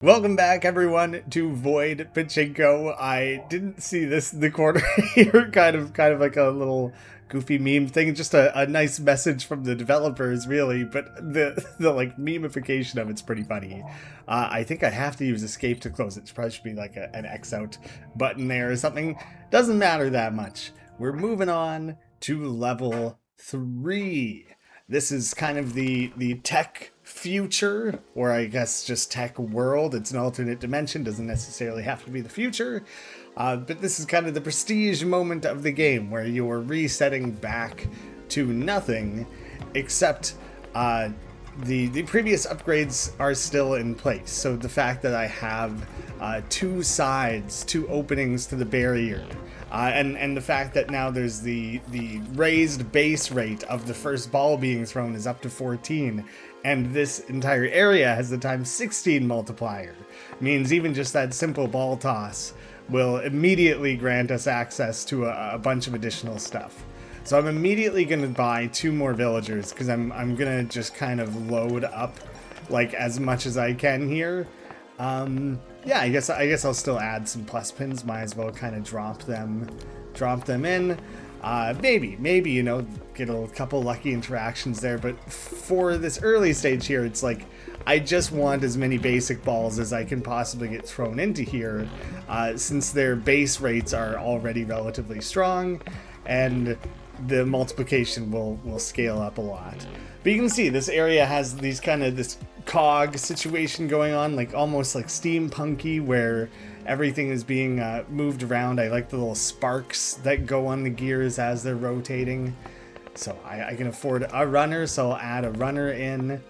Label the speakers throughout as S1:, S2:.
S1: Welcome back, everyone, to Void Pachinko. I didn't see this in the corner here, kind of like a little goofy meme thing, just a nice message from the developers, really. But the like memification of it's pretty funny. I think I have to use escape to close it. It probably should be like an X out button there or something. Doesn't matter that much. We're moving on to level 3. This is kind of the tech future, or I guess just tech world. It's an alternate dimension, doesn't necessarily have to be the future. But this is kind of the prestige moment of the game where you're resetting back to nothing, except the previous upgrades are still in place. So the fact that I have two openings to the barrier, and the fact that now there's the raised base rate of the first ball being thrown is up to 14, and this entire area has the times 16 multiplier, means even just that simple ball toss will immediately grant us access to a bunch of additional stuff. So I'm immediately going to buy 2 more villagers, because I'm going to just kind of load up like as much as I can here. Yeah, I guess I'll still add some plus pins. Might as well kind of drop them in. Maybe, you know, get a couple lucky interactions there. But for this early stage here, it's like I just want as many basic balls as I can possibly get thrown into here, since their base rates are already relatively strong, and the multiplication will scale up a lot. But you can see this area has this cog situation going on, like almost like steampunky, where everything is being moved around. I like the little sparks that go on the gears as they're rotating. So I can afford a runner, so I'll add a runner in,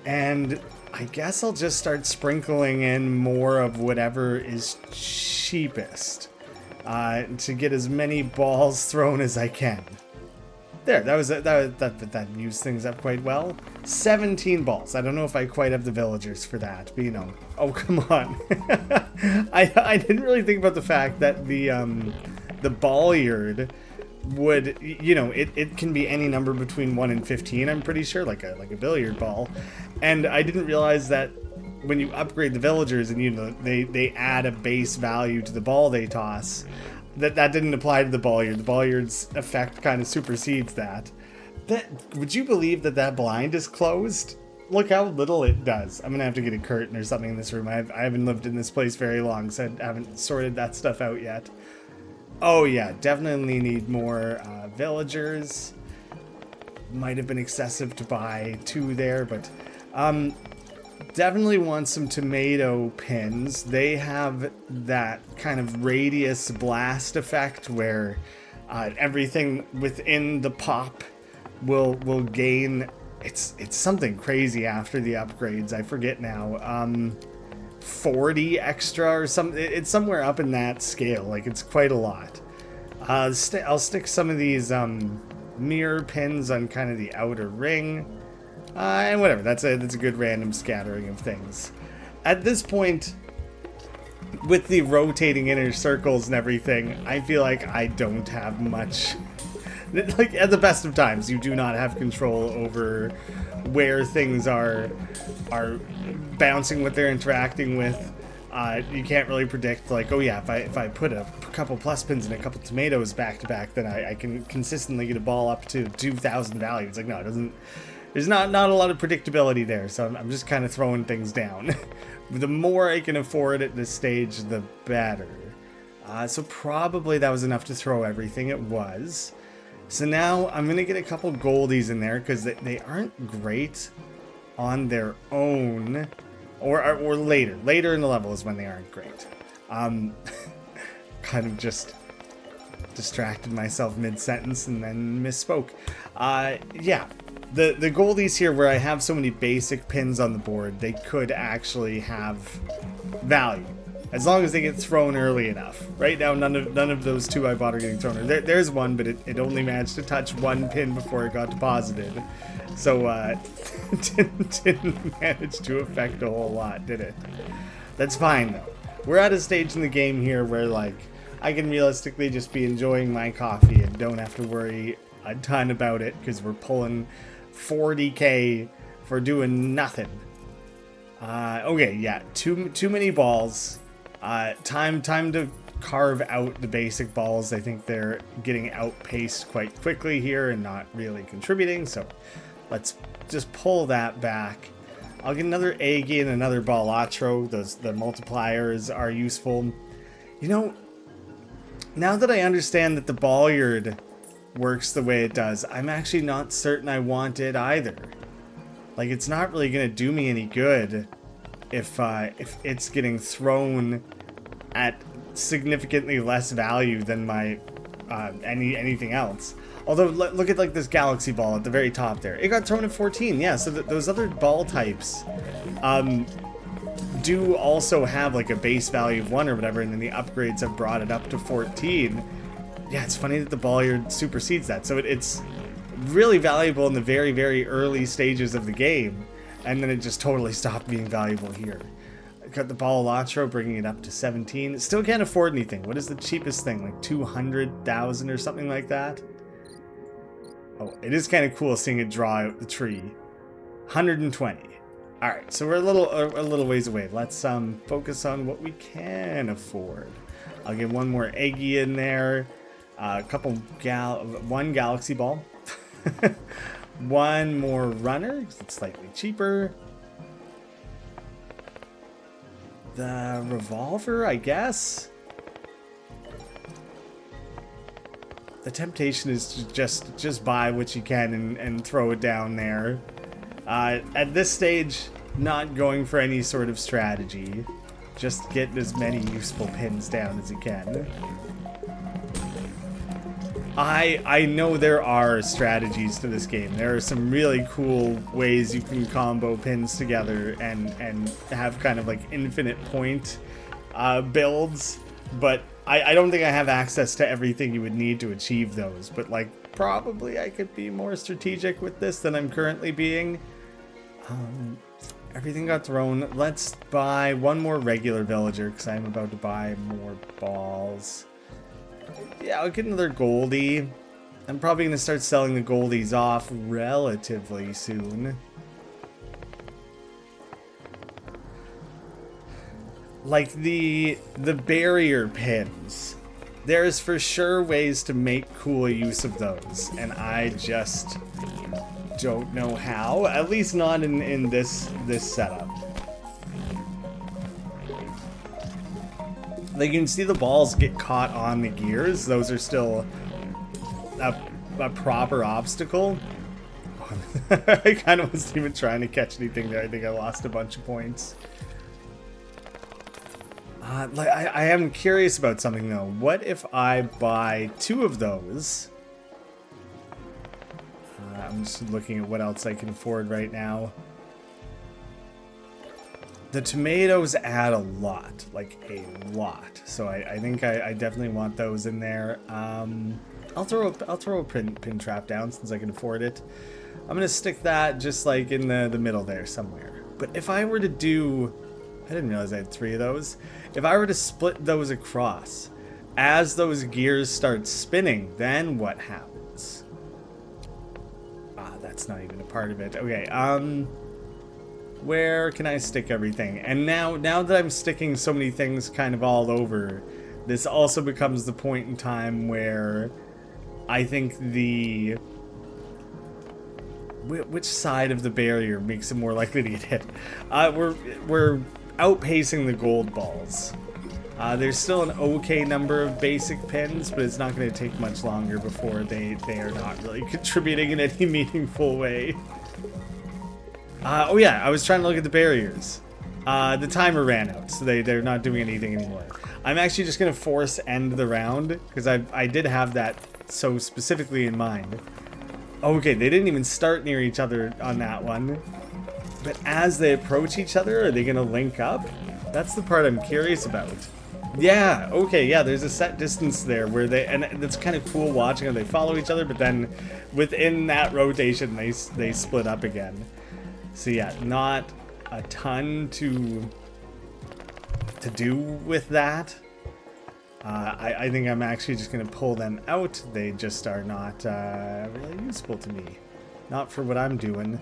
S1: and I guess I'll just start sprinkling in more of whatever is cheapest to get as many balls thrown as I can. There, that used things up quite well. 17 balls. I don't know if I quite have the villagers for that, but you know. Oh, come on. I didn't really think about the fact that the ball-yard would, you know, it can be any number between 1 and 15, I'm pretty sure, like a billiard ball. And I didn't realize that when you upgrade the villagers and, you know, they add a base value to the ball they toss, that didn't apply to the ball-yard. The ball-yard's effect kind of supersedes that. Would you believe that blind is closed? Look how little it does. I'm gonna have to get a curtain or something in this room. I haven't lived in this place very long, so I haven't sorted that stuff out yet. Oh yeah, definitely need more villagers. Might have been excessive to buy 2 there, but definitely want some tomato pins. They have that kind of radius blast effect where everything within the pop will gain. It's something crazy after the upgrades. I forget now. 40 extra or something. It's somewhere up in that scale. Like, it's quite a lot. I'll stick some of these mirror pins on kind of the outer ring. And whatever, that's a good random scattering of things. At this point, with the rotating inner circles and everything, I feel like I don't have much. Like, at the best of times, you do not have control over where things are bouncing, what they're interacting with. You can't really predict, like, oh yeah, if I put a couple plus pins and a couple tomatoes back to back, then I can consistently get a ball up to 2,000 value. It's like, no, it doesn't. There's not a lot of predictability there, so I'm just kind of throwing things down. The more I can afford at this stage, the better. So probably that was enough to throw everything. It was. So now I'm going to get a couple goldies in there, because they aren't great on their own. Or later. Later in the level is when they aren't great. Kind of just distracted myself mid-sentence and then misspoke. Yeah. The goldies here, where I have so many basic pins on the board, they could actually have value as long as they get thrown early enough. Right now, none of those 2 I bought are getting thrown. There's one, but it only managed to touch 1 pin before it got deposited, so didn't manage to affect a whole lot, did it? That's fine though. We're at a stage in the game here where, like, I can realistically just be enjoying my coffee and don't have to worry a ton about it, because we're pulling 40k for doing nothing. Okay, yeah, too many balls. Time to carve out the basic balls. I think they're getting outpaced quite quickly here and not really contributing, so let's just pull that back. I'll get another Aggie and another Ballatro. The multipliers are useful. You know, now that I understand that the Balliard works the way it does, I'm actually not certain I want it either. Like, it's not really going to do me any good if it's getting thrown at significantly less value than my anything else. Although, look at like this galaxy ball at the very top there. It got thrown at 14, yeah, so those other ball types do also have like a base value of 1 or whatever, and then the upgrades have brought it up to 14. Yeah, it's funny that the Balliard supersedes that. So it's really valuable in the very, very early stages of the game, and then it just totally stopped being valuable here. Got the Ballatro, bringing it up to 17. It still can't afford anything. What is the cheapest thing? Like 200,000 or something like that? Oh, it is kind of cool seeing it draw out the tree. 120. All right, so we're a little ways away. Let's focus on what we can afford. I'll get one more Eggy in there. One Galaxy Ball. One more Runner, because it's slightly cheaper. The Revolver, I guess. The temptation is to just buy what you can and throw it down there. At this stage, not going for any sort of strategy. Just get as many useful pins down as you can. I know there are strategies to this game. There are some really cool ways you can combo pins together and have kind of like infinite point builds, but I don't think I have access to everything you would need to achieve those. But like, probably I could be more strategic with this than I'm currently being. Everything got thrown. Let's buy one more regular villager because I'm about to buy more balls. Yeah, I'll get another Goldie. I'm probably going to start selling the Goldies off relatively soon. Like the barrier pins. There's for sure ways to make cool use of those, and I just don't know how. At least not in this setup. Like, you can see the balls get caught on the gears. Those are still a proper obstacle. I kind of wasn't even trying to catch anything there. I think I lost a bunch of points. Like, I am curious about something, though. What if I buy 2 of those? I'm just looking at what else I can afford right now. The tomatoes add a lot, like a lot. So I think I definitely want those in there. I'll throw a pin trap down since I can afford it. I'm gonna stick that just like in the middle there somewhere. But if I were to do, I didn't realize I had 3 of those. If I were to split those across, as those gears start spinning, then what happens? That's not even a part of it. Okay, where can I stick everything? And now that I'm sticking so many things kind of all over, this also becomes the point in time where I think which side of the barrier makes it more likely to get hit? We're outpacing the gold balls. There's still an okay number of basic pins, but it's not going to take much longer before they are not really contributing in any meaningful way. Oh yeah, I was trying to look at the barriers. The timer ran out, so they're not doing anything anymore. I'm actually just going to force end the round, because I did have that so specifically in mind. Okay, they didn't even start near each other on that one. But as they approach each other, are they going to link up? That's the part I'm curious about. Yeah, okay, yeah, there's a set distance there where and it's kind of cool watching how they follow each other, but then within that rotation, they split up again. So yeah, not a ton to do with that. I think I'm actually just going to pull them out. They just are not really useful to me. Not for what I'm doing.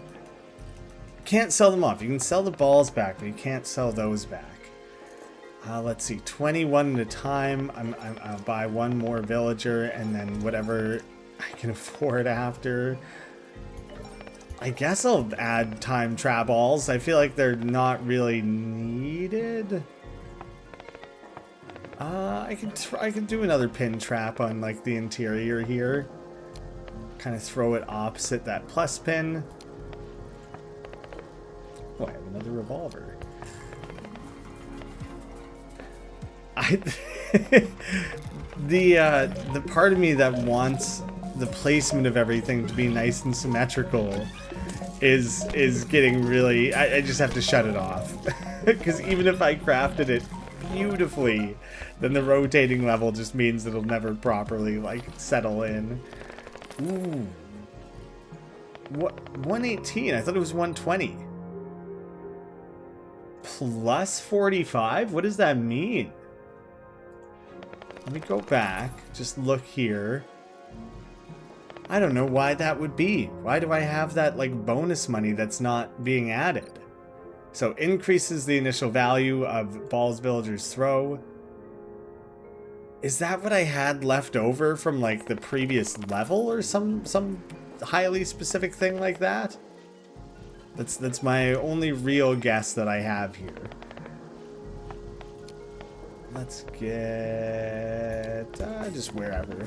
S1: can't sell them off. You can sell the balls back, but you can't sell those back. Let's see, 21 at a time. I'll buy one more villager, and then whatever I can afford after. I guess I'll add time trap balls. I feel like they're not really needed. I can do another pin trap on like the interior here. Kind of throw it opposite that plus pin. Oh, I have another revolver. The part of me that wants the placement of everything to be nice and symmetrical is getting really... I just have to shut it off. Because even if I crafted it beautifully, then the rotating level just means it'll never properly like settle in. Ooh. What? 118? I thought it was 120. Plus 45? What does that mean? Let me go back. Just look here. I don't know why that would be. Why do I have that like bonus money that's not being added? So increases the initial value of balls villagers throw. Is that what I had left over from like the previous level or some highly specific thing like that? That's my only real guess that I have here. Let's get just wherever.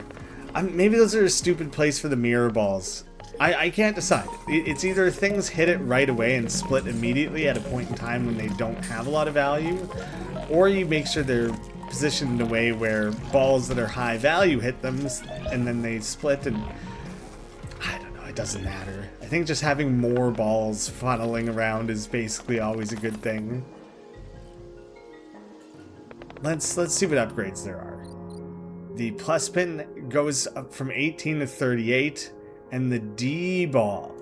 S1: Maybe those are a stupid place for the mirror balls. I can't decide. It's either things hit it right away and split immediately at a point in time when they don't have a lot of value, or you make sure they're positioned in a way where balls that are high value hit them and then they split, and I don't know, it doesn't matter. I think just having more balls funneling around is basically always a good thing. Let's see what upgrades there are. The plus pin goes up from 18 to 38, and the D ball.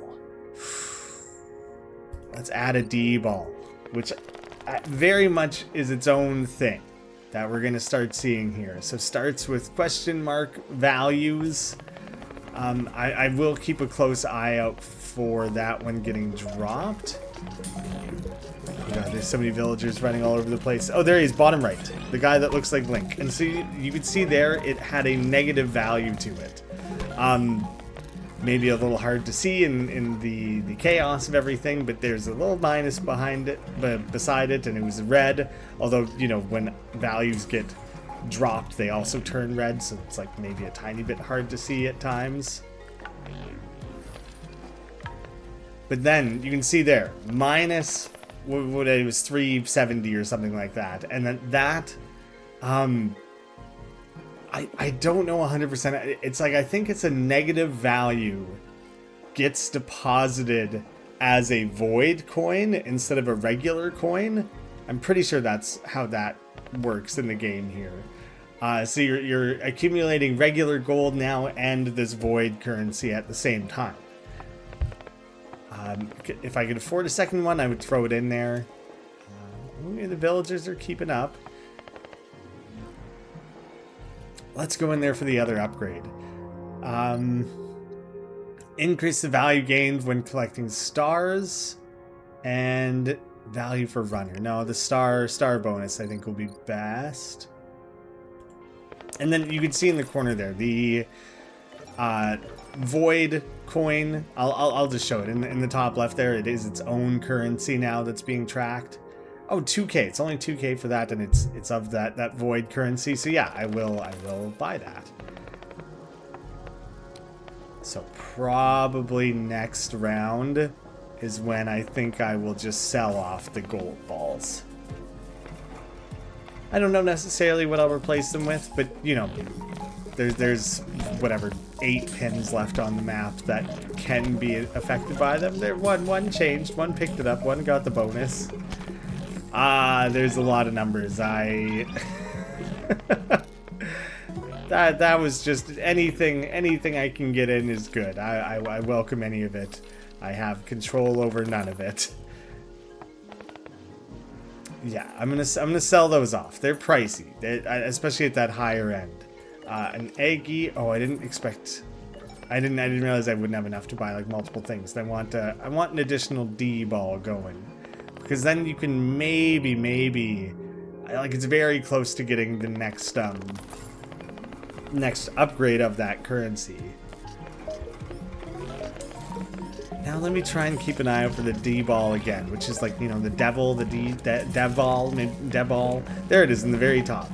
S1: Let's add a D ball, which very much is its own thing that we're gonna start seeing here. So starts with question mark values. I will keep a close eye out for that one getting dropped. God, there's so many villagers running all over the place. Oh, there he is, bottom right. The guy that looks like Link. And so you could see there, it had a negative value to it. Maybe a little hard to see in the chaos of everything, but there's a little minus behind it, but beside it, and it was red. Although, you know, when values get dropped, they also turn red, so it's like maybe a tiny bit hard to see at times. But then you can see there, minus what it was 370 or something like that, and then that I don't know 100%. It's like I think it's a negative value gets deposited as a void coin instead of a regular coin. I'm pretty sure that's how that works in the game here. So you're accumulating regular gold now and this void currency at the same time. If I could afford a second one, I would throw it in there. The villagers are keeping up. Let's go in there for the other upgrade. Increase the value gained when collecting stars and value for runner. No, the star bonus I think will be best. And then you can see in the corner there the void coin. I'll just show it in the top left there. It is its own currency now that's being tracked. Oh, 2K. It's only 2K for that, and it's of that void currency. So yeah, I will buy that. So probably next round is when I think I will just sell off the gold balls. I don't know necessarily what I'll replace them with, but you know, there's whatever 8 pins left on the map that can be affected by them. There one changed, one picked it up, one got the bonus. There's a lot of numbers. That was just anything I can get in is good. I welcome any of it. I have control over none of it. Yeah, I'm gonna sell those off. They're pricey, especially at that higher end. An eggy. Oh, I didn't expect I didn't realize I wouldn't have enough to buy like multiple things. I want an additional D ball going, because then you can maybe like, it's very close to getting the next upgrade of that currency. Now let me try and keep an eye out for the D ball again, which is like, you know, the devil, the dev ball, maybe dev ball. There it is in the very top.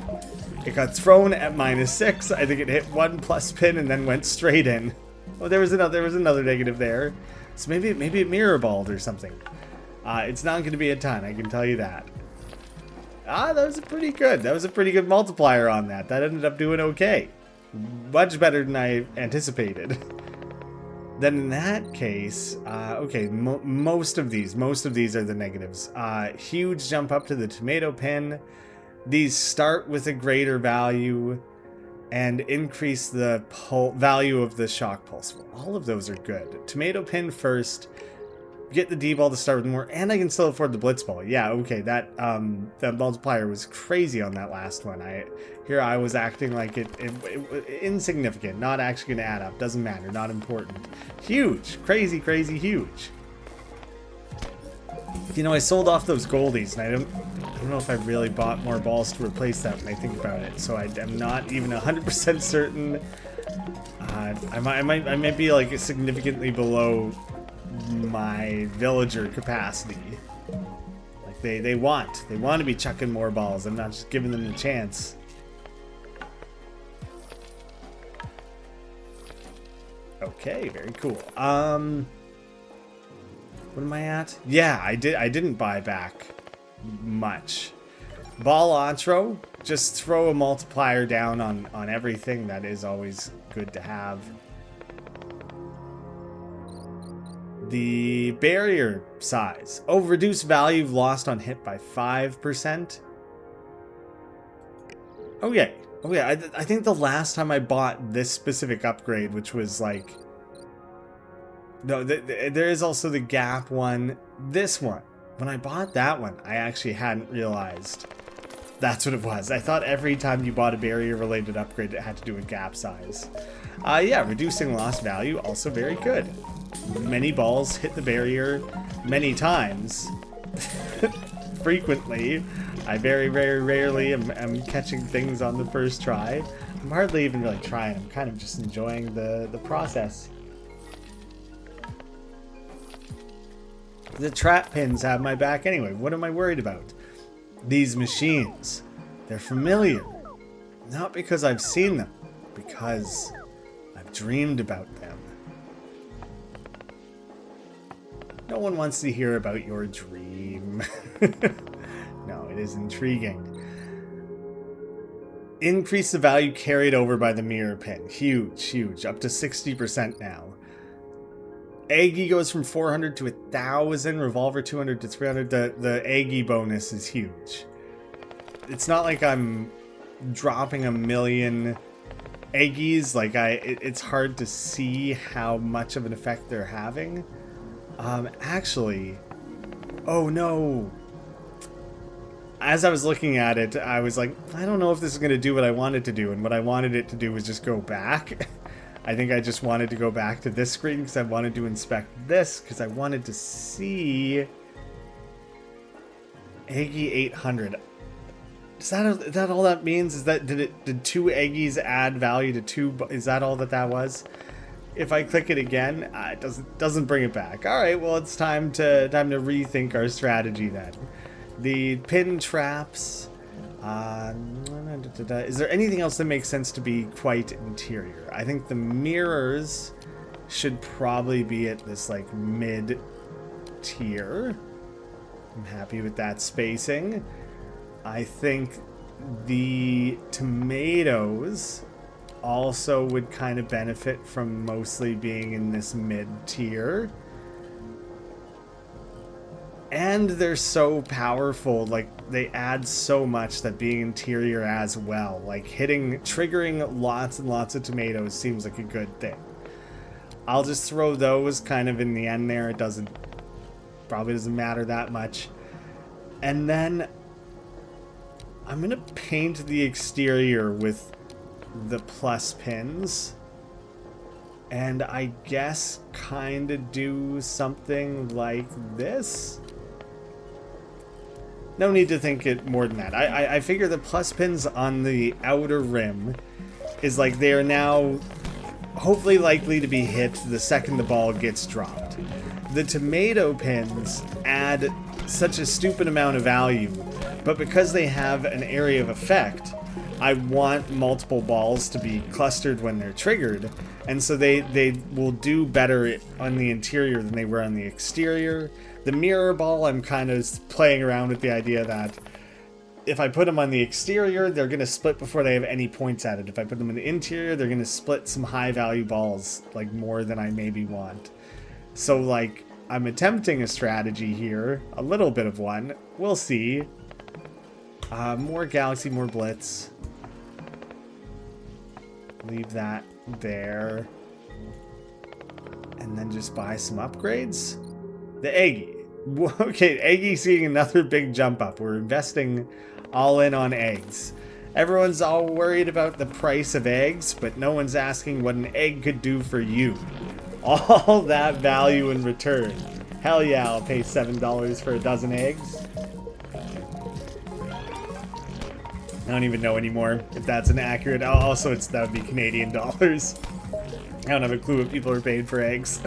S1: It got thrown at -6. I think it hit 1 plus pin and then went straight in. Oh, there was another negative there. So maybe it mirror balled or something. It's not going to be a ton, I can tell you that. That was pretty good. That was a pretty good multiplier on that. That ended up doing okay. Much better than I anticipated. Then in that case, okay, most of these are the negatives. Huge jump up to the tomato pin. These start with a greater value and increase the value of the shock pulse. Well, all of those are good. Tomato pin first. Get the D ball to start with more, and I can still afford the blitz ball. Yeah, okay, that multiplier was crazy on that last one. I was acting like it insignificant, not actually gonna add up. Doesn't matter, not important. Huge, crazy huge. You know, I sold off those goldies, and I don't know if I really bought more balls to replace that when I think about it. So I'm not even 100% certain. I might be like significantly below my villager capacity. Like they want to be chucking more balls. I'm not just giving them the chance. Okay, very cool. What am I at? Yeah, I didn't buy back much. Ball outro, just throw a multiplier down on everything. That is always good to have. The barrier size. Oh, reduce value lost on hit by 5%. Okay. Oh yeah, I think the last time I bought this specific upgrade, which was like... No, there is also the gap one. This one. When I bought that one, I actually hadn't realized that's what it was. I thought every time you bought a barrier-related upgrade, it had to do with gap size. Yeah, reducing lost value, also very good. Many balls hit the barrier many times. Frequently. I very rarely am catching things on the first try. I'm hardly even really trying. I'm kind of just enjoying the process. The trap pins have my back anyway. What am I worried about? These machines. They're familiar. Not because I've seen them. Because I've dreamed about them. No one wants to hear about your dream. No, it is intriguing. Increase the value carried over by the mirror pin. Huge. Up to 60% now. Aggie goes from 400 to 1,000. Revolver 200 to 300. The Aggie bonus is huge. It's not like I'm dropping a million Aggies. Like it's hard to see how much of an effect they're having. Actually, oh no. As I was looking at it, I was like, I don't know if this is going to do what I wanted to do. And what I wanted it to do was just go back. I think I just wanted to go back to this screen because I wanted to inspect this because I wanted to see Aggie 800. Is that all that means? Is that did 2 Aggies add value to 2? Is that all that was? If I click it again, it doesn't bring it back. All right, well it's time to rethink our strategy then. The pin traps. Is there anything else that makes sense to be quite interior? I think the mirrors should probably be at this like mid tier. I'm happy with that spacing. I think the tomatoes also would kind of benefit from mostly being in this mid tier. And they're so powerful, like they add so much that being interior as well, like triggering lots and lots of tomatoes seems like a good thing. I'll just throw those kind of in the end there. It probably doesn't matter that much. And then I'm gonna paint the exterior with the plus pins. And I guess kind of do something like this. No need to think it more than that. I figure the plus pins on the outer rim is like they are now hopefully likely to be hit the second the ball gets dropped. The tomato pins add such a stupid amount of value, but because they have an area of effect, I want multiple balls to be clustered when they're triggered, and so they will do better on the interior than they were on the exterior. The mirror ball, I'm kind of playing around with the idea that if I put them on the exterior, they're going to split before they have any points added. If I put them in the interior, they're going to split some high value balls, like more than I maybe want. So like, I'm attempting a strategy here, a little bit of one. We'll see. More Galaxy, more Blitz. Leave that there. And then just buy some upgrades. The Eggy. Okay, Eggy seeing another big jump up. We're investing all in on eggs. Everyone's all worried about the price of eggs, but no one's asking what an egg could do for you. All that value in return. Hell yeah, I'll pay $7 for a dozen eggs. I don't even know anymore if that's an accurate. Also, that would be Canadian dollars. I don't have a clue what people are paying for eggs.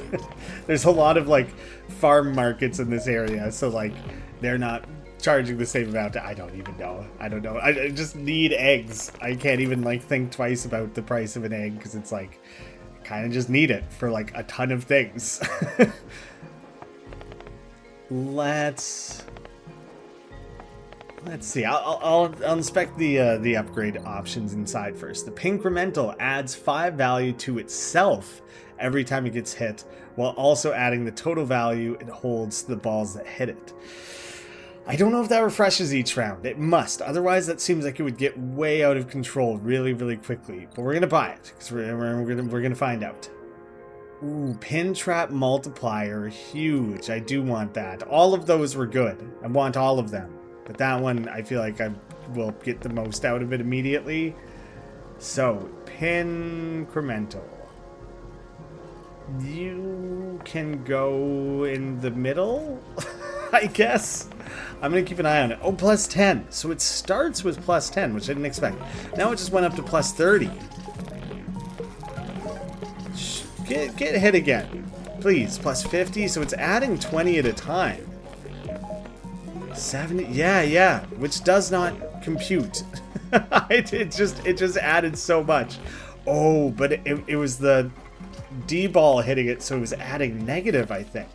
S1: There's a lot of like farm markets in this area, so like they're not charging the same amount. I don't even know. I don't know. I just need eggs. I can't even like think twice about the price of an egg because it's like kind of just need it for like a ton of things. Let's see. I'll inspect the upgrade options inside first. The incremental adds 5 value to itself every time it gets hit, while also adding the total value it holds to the balls that hit it. I don't know if that refreshes each round. It must. Otherwise, that seems like it would get way out of control really, really quickly. But we're gonna buy it because we're gonna find out. Ooh, pin trap multiplier, huge. I do want that. All of those were good. I want all of them. But that one, I feel like I will get the most out of it immediately. So, pin incremental. You can go in the middle, I guess. I'm going to keep an eye on it. Oh, plus 10. So it starts with plus 10, which I didn't expect. Now it just went up to plus 30. Get hit again. Please, plus 50. So it's adding 20 at a time. 70. Yeah. Which does not compute. It just added so much. Oh, but it was the D-ball hitting it, so it was adding negative, I think.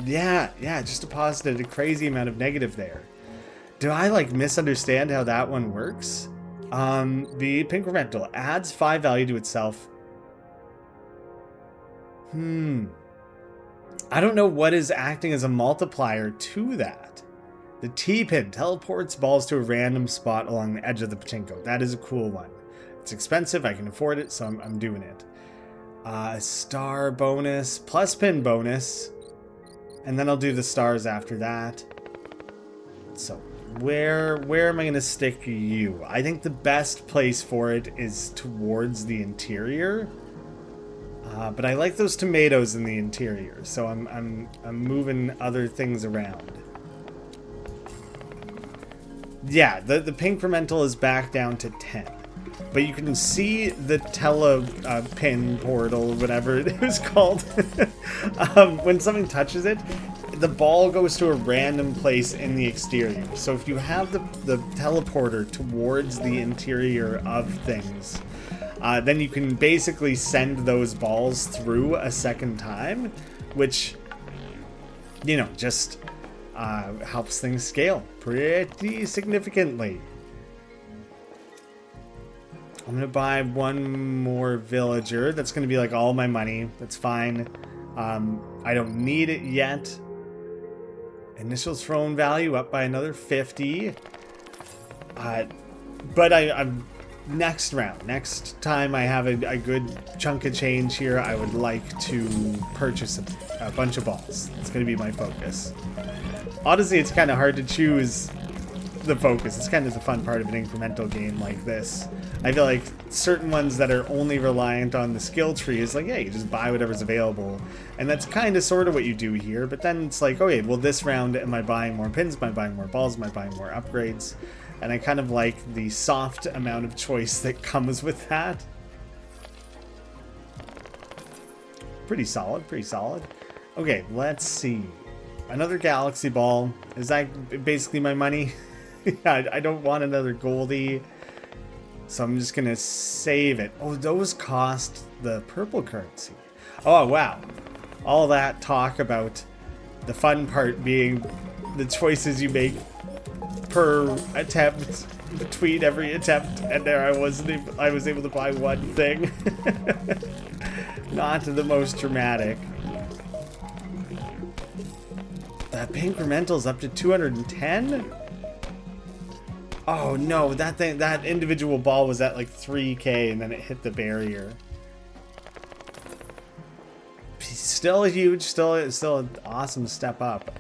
S1: Yeah, just deposited a crazy amount of negative there. Do I like misunderstand how that one works? The incremental adds 5 value to itself. I don't know what is acting as a multiplier to that. The T-pin teleports balls to a random spot along the edge of the pachinko. That is a cool one. It's expensive, I can afford it, so I'm doing it. Star bonus, plus pin bonus, and then I'll do the stars after that. So where am I going to stick you? I think the best place for it is towards the interior. But I like those tomatoes in the interior, so I'm moving other things around. Yeah, the incremental is back down to 10. But you can see the pin portal, whatever it was called. When something touches it, the ball goes to a random place in the exterior. So if you have the teleporter towards the interior of things, then you can basically send those balls through a second time, which, you know, just helps things scale pretty significantly. I'm going to buy one more villager. That's going to be like all my money. That's fine. I don't need it yet. Initial thrown value up by another 50. But I'm next round. Next time I have a good chunk of change here, I would like to purchase a bunch of balls. It's going to be my focus. Honestly, it's kind of hard to choose the focus. It's kind of the fun part of an incremental game like this. I feel like certain ones that are only reliant on the skill tree is like, yeah, you just buy whatever's available. And that's kind of sort of what you do here. But then it's like, okay, well, this round, am I buying more pins? Am I buying more balls? Am I buying more upgrades? And I kind of like the soft amount of choice that comes with that. Pretty solid, pretty solid. Okay, let's see. Another galaxy ball. Is that basically my money? I don't want another Goldie. So I'm just going to save it. Oh, those cost the purple currency. Oh, wow. All that talk about the fun part being the choices you make per attempt between every attempt. And there I was able to buy one thing. Not the most dramatic. That incremental's up to 210? Oh no, that individual ball was at like 3k and then it hit the barrier. Still huge, still an awesome step up.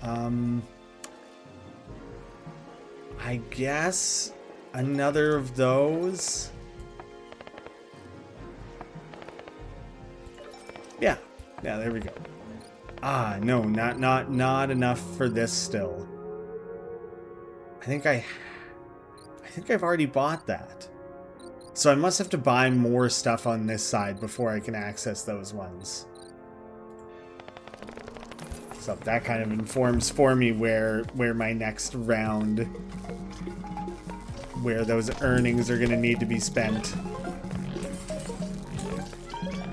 S1: I guess another of those. Yeah, there we go. Ah, no, not enough for this still. I think I've already bought that. So I must have to buy more stuff on this side before I can access those ones. So that kind of informs for me where my next round, where those earnings are gonna need to be spent.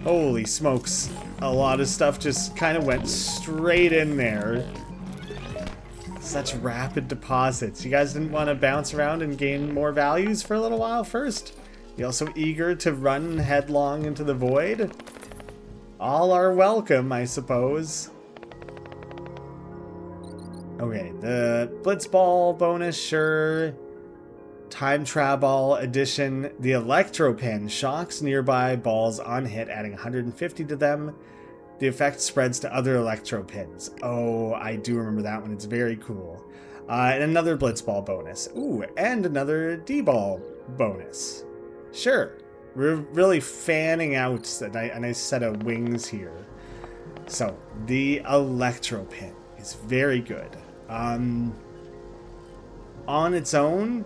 S1: Holy smokes. A lot of stuff just kind of went straight in there. Such rapid deposits. You guys didn't want to bounce around and gain more values for a little while first? You also eager to run headlong into the void? All are welcome, I suppose. Okay, the Blitzball bonus, sure. Time Travel Edition. The Electro Pin shocks nearby balls on hit, adding 150 to them. The effect spreads to other Electro Pins. Oh, I do remember that one. It's very cool. And another Blitzball bonus. Ooh, and another D-Ball bonus. Sure. We're really fanning out a nice set of wings here. So, the Electro Pin is very good. On its own,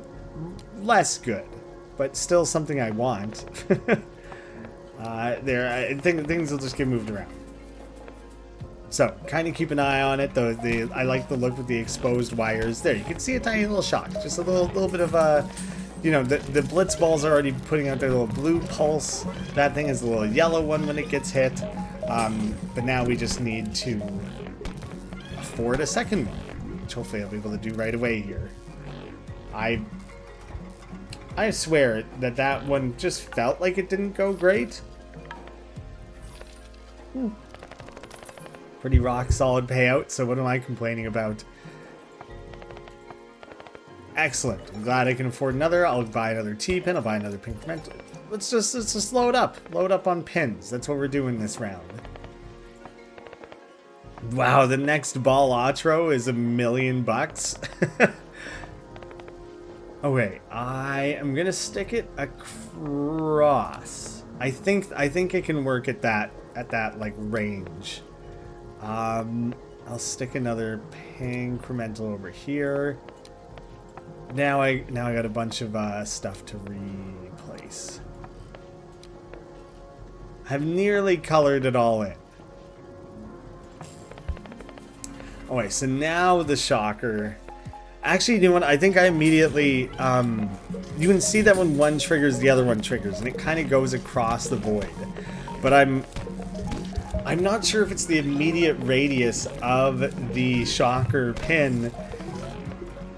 S1: less good, but still something I want. I think things will just get moved around. So, kind of keep an eye on it, though. I like the look with the exposed wires. There, you can see a tiny little shock. Just a little bit of a, you know, the blitz balls are already putting out their little blue pulse. That thing is a little yellow one when it gets hit. But now we just need to afford a second one, which hopefully I'll be able to do right away here. I swear that one just felt like it didn't go great. Pretty rock solid payout, so what am I complaining about? Excellent. I'm glad I can afford another. I'll buy another T-pin. I'll buy another incremental. Let's just load up. Load up on pins. That's what we're doing this round. Wow, the next ball outro is $1 million. Okay, I am gonna stick it across. I think I can work at that like range. I'll stick another incremental over here. Now I got a bunch of stuff to replace. I've nearly colored it all in. Okay, so now the shocker. Actually, you know what? I think I immediately, you can see that when one triggers, the other one triggers, and it kind of goes across the void. But I'm not sure if it's the immediate radius of the shocker pin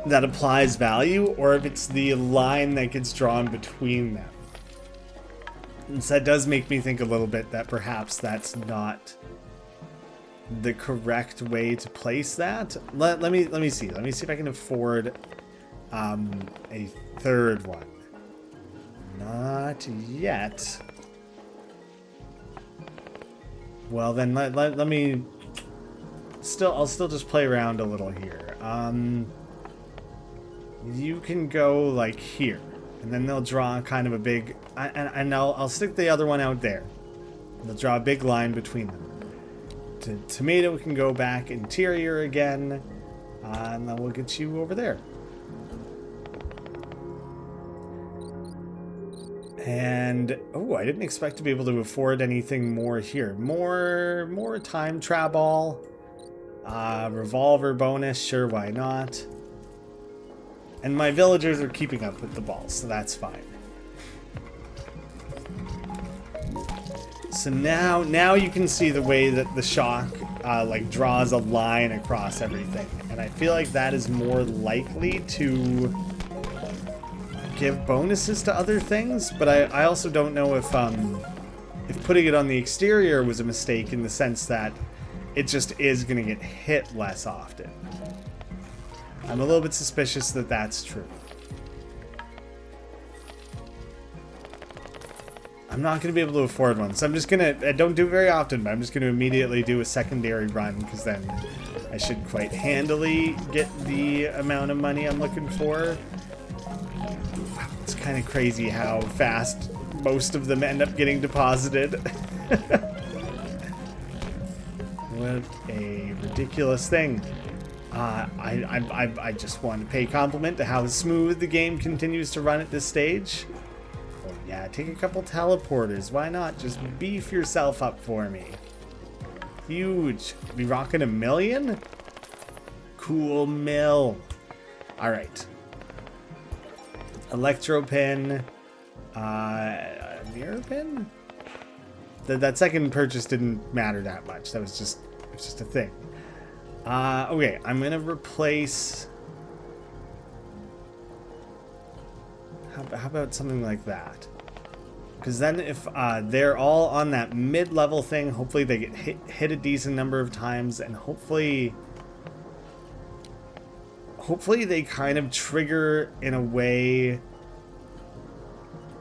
S1: that applies value, or if it's the line that gets drawn between them. And so that does make me think a little bit that perhaps that's not the correct way to place that. Let me see. Let me see if I can afford a third one. Not yet. Well then let me I'll still just play around a little here. you can go like here, and then they'll draw kind of a big, and I'll stick the other one out there. They'll draw a big line between them. Tomato can go back interior again, and then we'll get you over there. And, oh, I didn't expect to be able to afford anything more here. More time travel. Revolver bonus, sure, why not? And my villagers are keeping up with the balls, so that's fine. So now you can see the way that the shock like draws a line across everything. And I feel like that is more likely to give bonuses to other things, but I also don't know if putting it on the exterior was a mistake in the sense that it just is going to get hit less often. I'm a little bit suspicious that that's true. I'm not going to be able to afford one, so I'm just going to, I don't do it very often, but I'm just going to immediately do a secondary run, because then I should quite handily get the amount of money I'm looking for. It's kind of crazy how fast most of them end up getting deposited. What a ridiculous thing. I just want to pay compliment to how smooth the game continues to run at this stage. Oh yeah, take a couple teleporters. Why not? Just beef yourself up for me. Huge. Be rocking 1 million? Cool mill. Alright. Electro pin. Mirror pin? That second purchase didn't matter that much. That was just, it was just a thing. Okay, I'm gonna replace. How about something like that? Because then if they're all on that mid-level thing, hopefully they get hit a decent number of times, and hopefully they kind of trigger in a way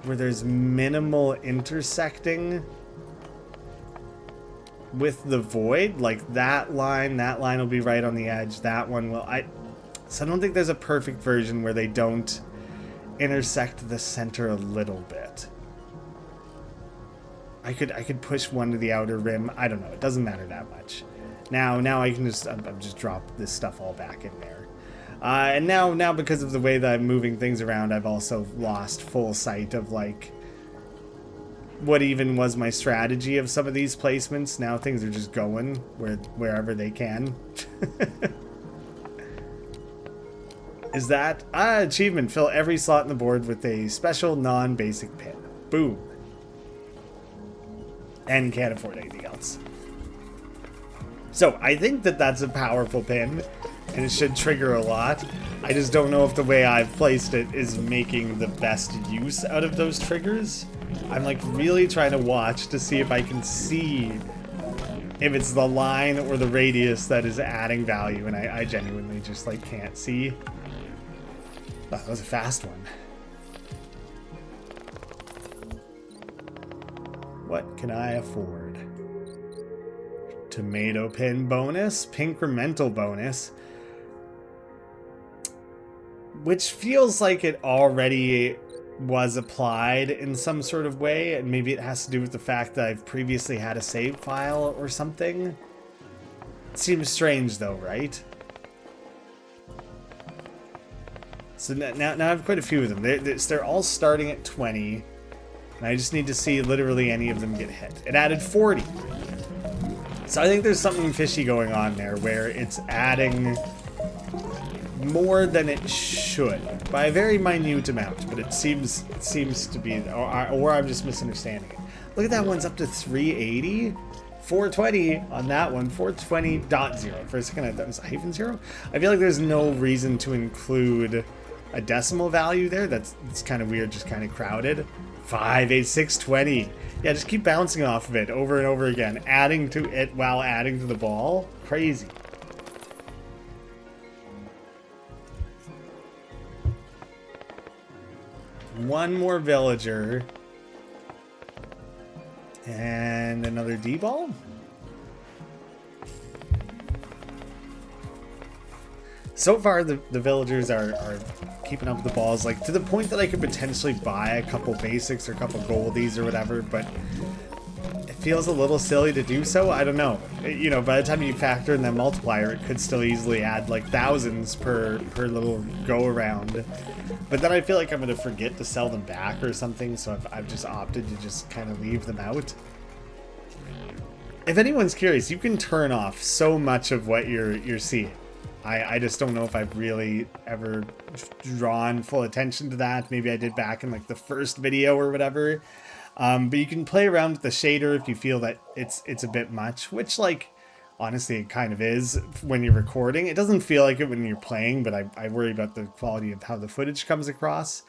S1: where there's minimal intersecting with the void. Like that line will be right on the edge, that one will. So I don't think there's a perfect version where they don't intersect the center a little bit. I could push one to the outer rim. I don't know, it doesn't matter that much. Now I can just drop this stuff all back in there. And now because of the way that I'm moving things around, I've also lost full sight of like what even was my strategy of some of these placements. Now things are just going wherever they can. Is that achievement? Fill every slot in the board with a special non-basic pin. Boom. And can't afford anything else. So I think that that's a powerful pin, and it should trigger a lot. I just don't know if the way I've placed it is making the best use out of those triggers. I'm like really trying to watch to see if I can see if it's the line or the radius that is adding value, and I genuinely just like can't see. Oh, that was a fast one. What can I afford? Tomato pin bonus, incremental bonus, which feels like it already was applied in some sort of way, and maybe it has to do with the fact that I've previously had a save file or something. It seems strange though, right? So now I have quite a few of them. They're all starting at 20, and I just need to see literally any of them get hit. It added 40. So I think there's something fishy going on there where it's adding more than it should by a very minute amount, but it seems to be, or I'm just misunderstanding it. Look at that one's up to 380, 420 on that one, 420.0. For a second I thought it was hyphen 0. I feel like there's no reason to include a decimal value there. It's kind of weird, just kind of crowded. 58620. Yeah, just keep bouncing off of it over and over again, adding to it while adding to the ball. Crazy. One more villager. And another D-ball? So far, the villagers are keeping up with the balls, like to the point that I could potentially buy a couple basics or a couple goldies or whatever, but it feels a little silly to do so. I don't know. You know, by the time you factor in that multiplier, it could still easily add like thousands per little go around. But then I feel like I'm going to forget to sell them back or something, so I've just opted to just kind of leave them out. If anyone's curious, you can turn off so much of what you're seeing. I just don't know if I've really ever drawn full attention to that. Maybe I did back in like the first video or whatever. But you can play around with the shader if you feel that it's a bit much, which like honestly it kind of is when you're recording. It doesn't feel like it when you're playing, but I worry about the quality of how the footage comes across.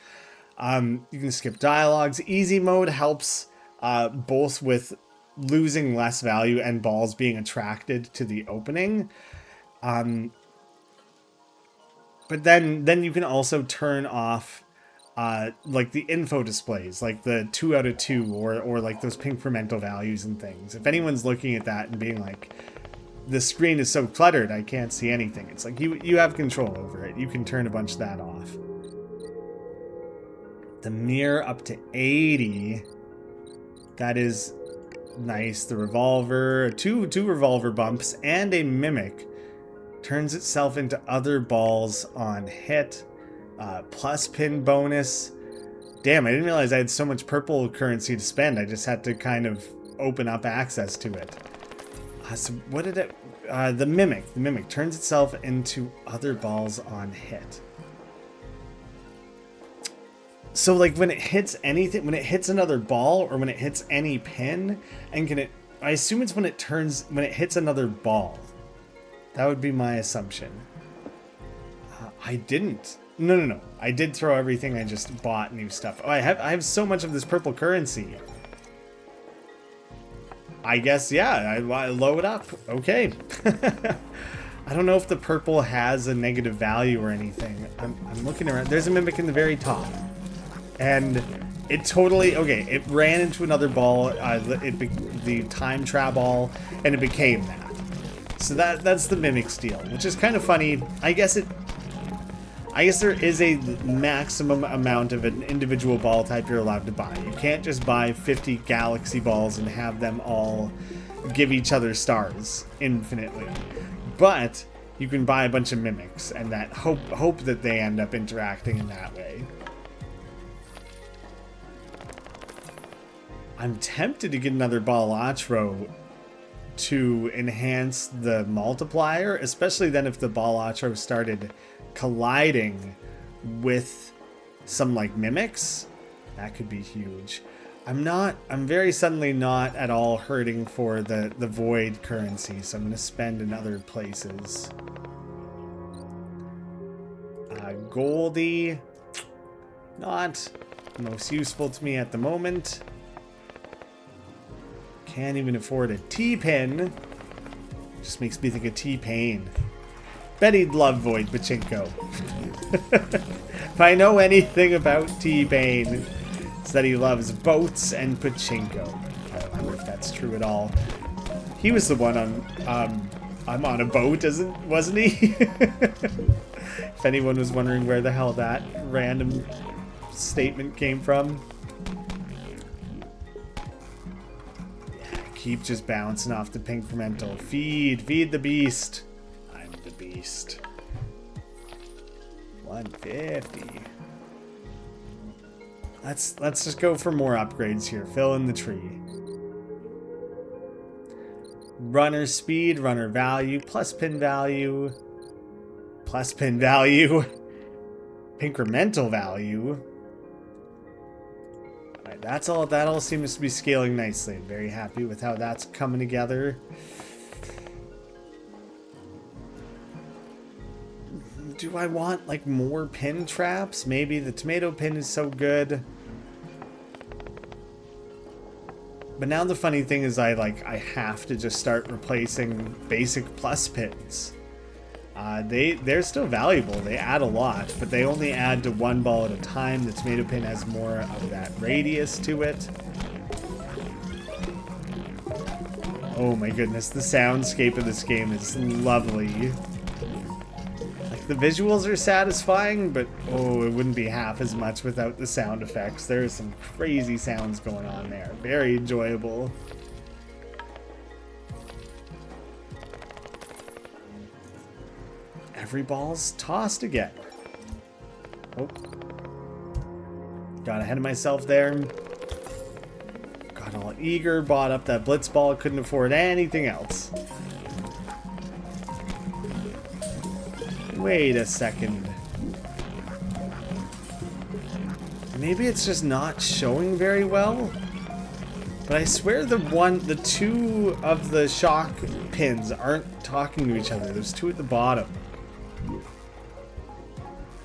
S1: You can skip dialogues. Easy mode helps both with losing less value and balls being attracted to the opening. But then you can also turn off like the info displays, like the 2 out of 2 or like those incremental values and things. If anyone's looking at that and being like, the screen is so cluttered, I can't see anything. It's like you have control over it. You can turn a bunch of that off. The mirror up to 80. That is nice. The revolver, two revolver bumps and a mimic. Turns itself into other balls on hit. Plus pin bonus. Damn, I didn't realize I had so much purple currency to spend. I just had to kind of open up access to it. So what did it... the mimic turns itself into other balls on hit. So like when it hits anything, when it hits another ball or when it hits any pin, and can it... I assume it's when it hits another ball. That would be my assumption. I didn't. No. I did throw everything. I just bought new stuff. Oh, I have so much of this purple currency. I guess, yeah, I load up. Okay. I don't know if the purple has a negative value or anything. I'm looking around. There's a mimic in the very top. And it totally... Okay, it ran into another ball, the time trap ball, and it became that. So that's the mimic steal, which is kind of funny. I guess there is a maximum amount of an individual ball type you're allowed to buy. You can't just buy 50 galaxy balls and have them all give each other stars infinitely. But you can buy a bunch of mimics and that hope that they end up interacting in that way. I'm tempted to get another Balatro to enhance the multiplier, especially then if the Balatro started colliding with some like mimics. That could be huge. I'm very suddenly not at all hurting for the void currency, so I'm going to spend in other places. Goldie, not most useful to me at the moment. Can't even afford a T-pin. Just makes me think of T-Pain. Bet he'd love Void Pachinko. If I know anything about T-Pain, it's that he loves boats and Pachinko. I wonder if that's true at all. He was the one on I'm on a boat, wasn't he? If anyone was wondering where the hell that random statement came from. Keep just bouncing off the incremental. Feed the beast. I'm the beast. 150. Let's just go for more upgrades here. Fill in the tree. Runner speed, runner value, plus pin value, incremental value. Alright, that all seems to be scaling nicely. I'm very happy with how that's coming together. Do I want like more pin traps? Maybe the tomato pin is so good. But now the funny thing is I have to just start replacing basic plus pins. They're still valuable. They add a lot, but they only add to one ball at a time. The tomato pin has more of that radius to it. Oh my goodness, the soundscape of this game is lovely. Like like the visuals are satisfying, but oh, it wouldn't be half as much without the sound effects. There's some crazy sounds going on there. Very enjoyable. Every ball's tossed again. Oh. Got ahead of myself there. Got all eager, bought up that blitz ball, couldn't afford anything else. Wait a second. Maybe it's just not showing very well? But I swear the two of the shock pins aren't talking to each other. There's two at the bottom.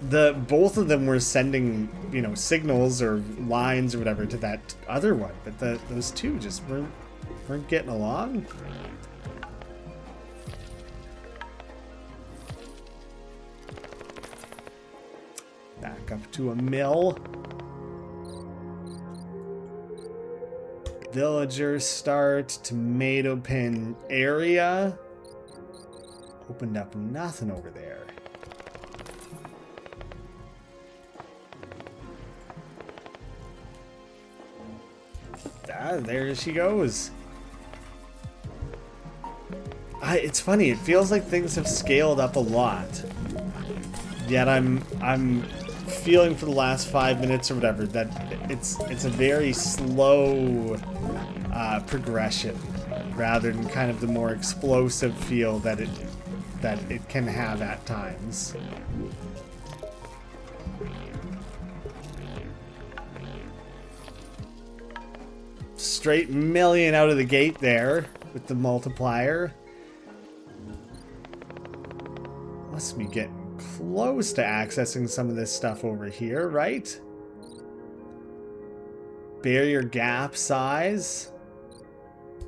S1: Both of them were sending, you know, signals or lines or whatever to that other one, but those two just weren't getting along. Back up to a mill. Villager start, tomato pin area. Opened up nothing over there. Ah, there she goes. It's funny, it feels like things have scaled up a lot. Yet I'm feeling for the last 5 minutes or whatever that it's a very slow progression rather than kind of the more explosive feel that it can have at times. Straight million out of the gate there with the multiplier. Must be getting close to accessing some of this stuff over here, right? Barrier gap size.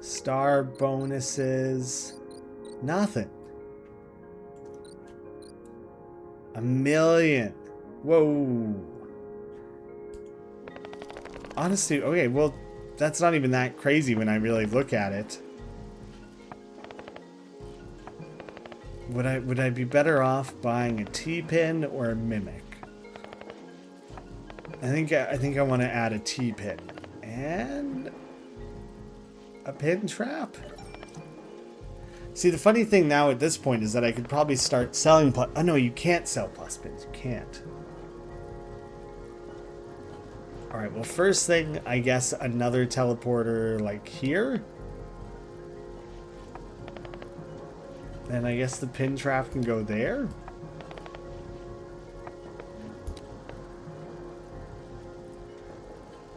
S1: Star bonuses. Nothing. 1 million. Whoa. Honestly, okay, well, that's not even that crazy when I really look at it. Would I be better off buying a T-pin or a mimic? I think I want to add a T-pin and a pin trap. See, the funny thing now at this point is that I could probably start selling plus. Oh no, you can't sell plus pins. You can't. All right. Well, first thing, I guess another teleporter like here. And I guess the pin trap can go there.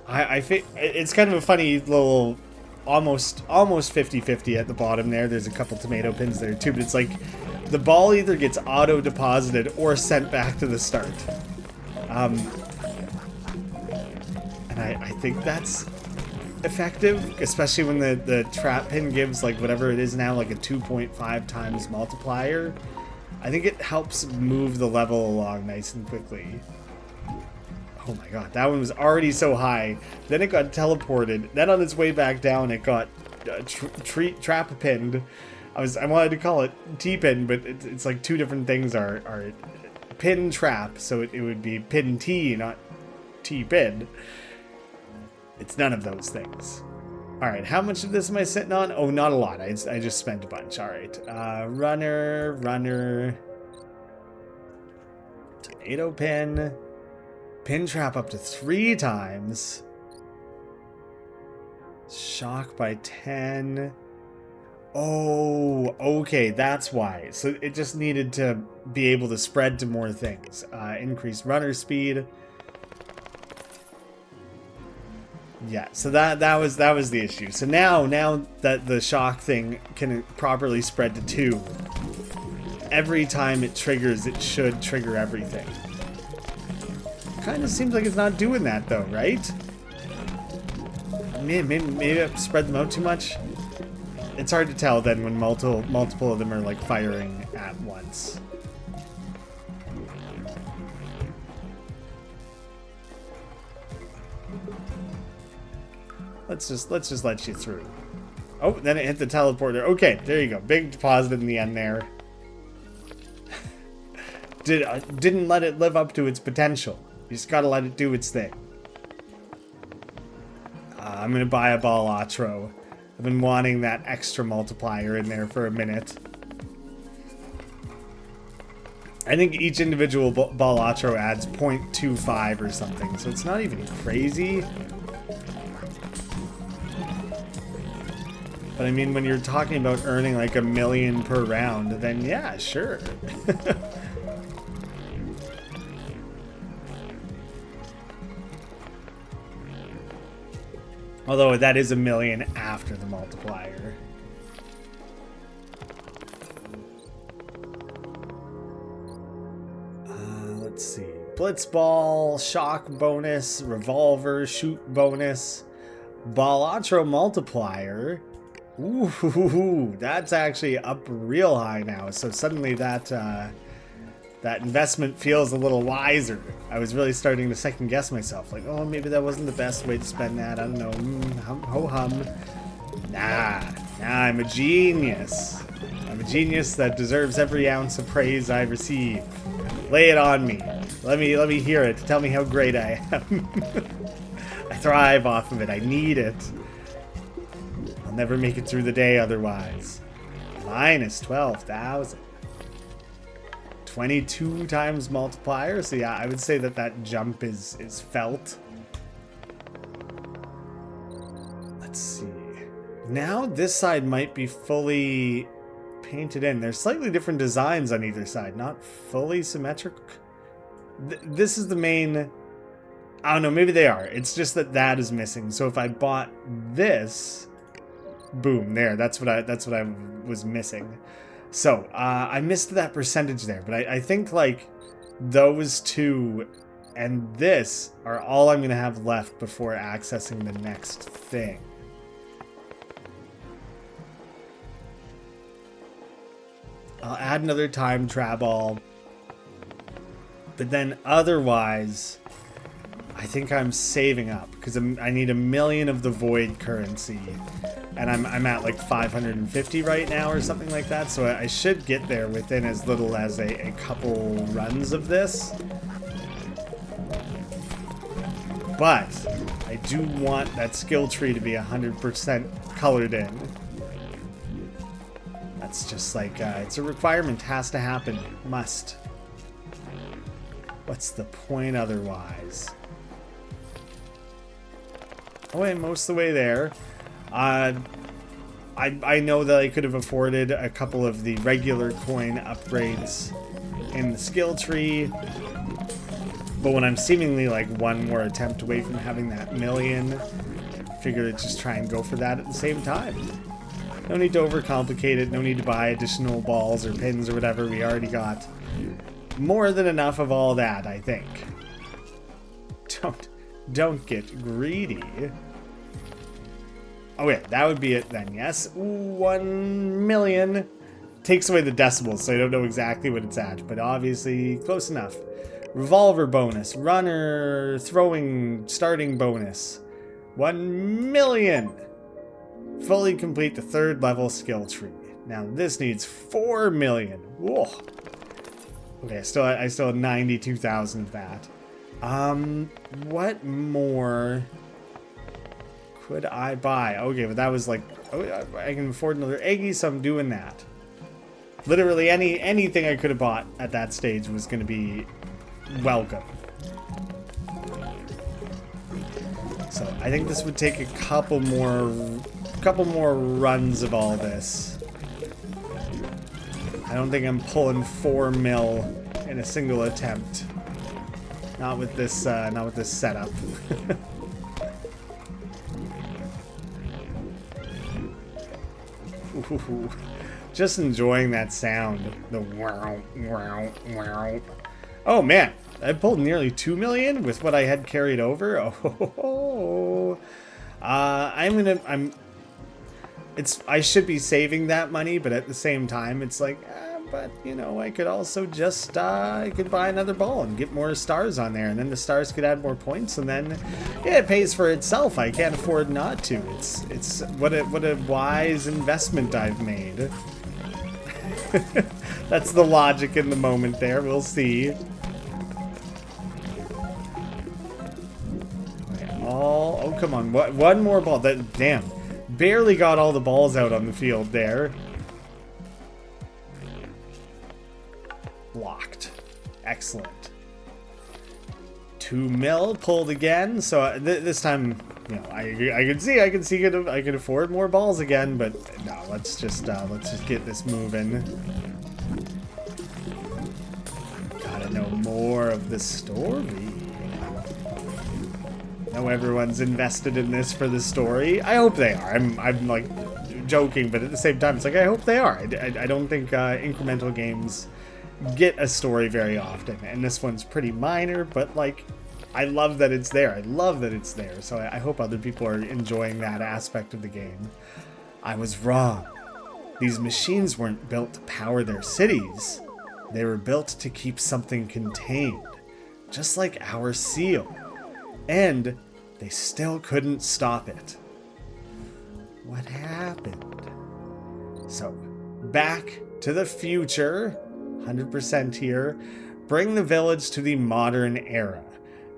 S1: I think it's kind of a funny little, almost 50-50 at the bottom there. There's a couple tomato pins there too, but it's like the ball either gets auto deposited or sent back to the start. And I think that's effective, especially when the trap pin gives like whatever it is now, like a 2.5 times multiplier. I think it helps move the level along nice and quickly. Oh my god, that one was already so high. Then it got teleported. Then on its way back down, it got trap pinned. I wanted to call it T-pin, but it's like two different things are pin trap, so it would be pin T, not T-pin. It's none of those things. All right, how much of this am I sitting on? Oh, not a lot. I just spent a bunch. All right, runner, tomato pin, pin trap up to 3 times, shock by 10. Oh, okay, that's why. So it just needed to be able to spread to more things. Increase runner speed. Yeah, so that was the issue. So now that the shock thing can properly spread to 2, every time it triggers, it should trigger everything. Kind of seems like it's not doing that though, right? Maybe I've spread them out too much. It's hard to tell then when multiple of them are like firing at once. Let's just let you through. Oh, then it hit the teleporter. Okay, there you go. Big deposit in the end there. didn't let it live up to its potential. You just gotta let it do its thing. I'm gonna buy a Balatro. I've been wanting that extra multiplier in there for a minute. I think each individual Balatro adds 0.25 or something, so it's not even crazy. But I mean, when you're talking about earning like $1 million per round, then yeah, sure. Although that is $1 million after the multiplier. Let's see. Blitzball, shock bonus, revolver, shoot bonus, Balatro multiplier. Ooh, that's actually up real high now. So suddenly that that investment feels a little wiser. I was really starting to second guess myself. Like, oh, maybe that wasn't the best way to spend that. I don't know. Ho-hum. Nah, I'm a genius. I'm a genius that deserves every ounce of praise I receive. Lay it on me. Let me hear it. Tell me how great I am. I thrive off of it. I need it. I'll never make it through the day otherwise. Minus 12,000. 22 times multiplier. So yeah, I would say that jump is felt. Let's see. Now this side might be fully painted in. There's slightly different designs on either side, not fully symmetric. This is the main. I don't know, maybe they are. It's just that is missing. So if I bought this, boom, there. That's what I was missing. So I missed that percentage there, but I think like those two and this are all I'm gonna have left before accessing the next thing. I'll add another time travel, but then otherwise, I think I'm saving up because I need 1 million of the void currency, and I'm at like 550 right now or something like that. So I should get there within as little as a couple runs of this. But I do want that skill tree to be 100% colored in. That's just like, it's a requirement, has to happen, must. What's the point otherwise? Oh, I'm most of the way there. I know that I could have afforded a couple of the regular coin upgrades in the skill tree, but when I'm seemingly like one more attempt away from having that 1 million, I figured I'd just try and go for that at the same time. No need to overcomplicate it, no need to buy additional balls or pins or whatever. We already got more than enough of all that, I think. Don't get greedy. Oh yeah, that would be it then, yes. 1 million. Takes away the decimals, so I don't know exactly what it's at, but obviously close enough. Revolver bonus, runner, throwing, starting bonus. 1 million. Fully complete the 3rd level skill tree. Now this needs 4 million. Whoa. Okay, I still have 92,000 of that. What more could I buy? Okay, but that was like, oh, I can afford another eggie, so I'm doing that. Literally anything I could have bought at that stage was going to be welcome. So I think this would take a couple more runs of all this. I don't think I'm pulling 4 mil in a single attempt. Not with this setup. Ooh, just enjoying that sound. The wow, wow, wow. Oh man, I pulled nearly 2 million with what I had carried over. Oh, I should be saving that money, but at the same time, it's like, but you know, I could also just, I could buy another ball and get more stars on there, and then the stars could add more points, and then, yeah, it pays for itself. I can't afford not to. It's what a wise investment I've made. That's the logic in the moment there. We'll see. Oh, come on. One more ball. Damn. Barely got all the balls out on the field there. Blocked. Excellent. 2 mil pulled again. So this time, you know, I could see I could afford more balls again, but no, let's just get this moving. Gotta know more of the story. I know everyone's invested in this for the story. I hope they are. I'm like joking, but at the same time, it's like I hope they are. I don't think incremental games get a story very often, and this one's pretty minor, but like I love that it's there. I love that it's there. So I hope other people are enjoying that aspect of the game. I was wrong. These machines weren't built to power their cities. They were built to keep something contained, just like our seal. And they still couldn't stop it. What happened? So, back to the future, 100% here. Bring the village to the modern era.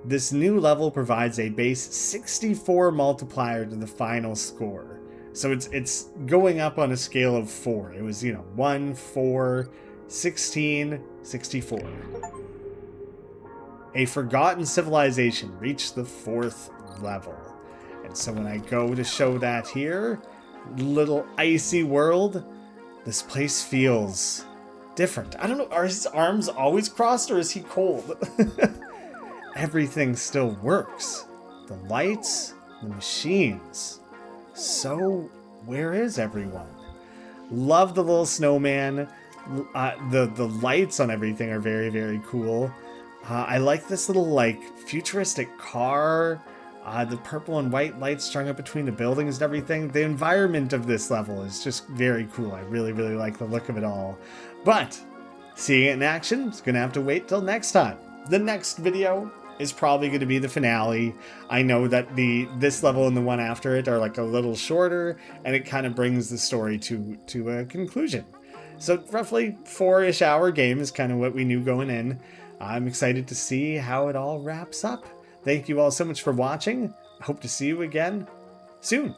S1: This new level provides a base 64 multiplier to the final score. So it's going up on a scale of 4. It was, 1, 4, 16, 64. A forgotten civilization reached the 4th level. And so when I go to show that here, little icy world, this place feels different. I don't know, are his arms always crossed or is he cold? Everything still works. The lights, the machines. So where is everyone? Love the little snowman. The lights on everything are very, very cool. I like this little like futuristic car. The purple and white lights strung up between the buildings and everything. The environment of this level is just very cool. I really, really like the look of it all. But seeing it in action is going to have to wait till next time. The next video is probably going to be the finale. I know that this level and the one after it are like a little shorter, and it kind of brings the story to a conclusion. So roughly 4-ish hour game is kind of what we knew going in. I'm excited to see how it all wraps up. Thank you all so much for watching. I hope to see you again soon.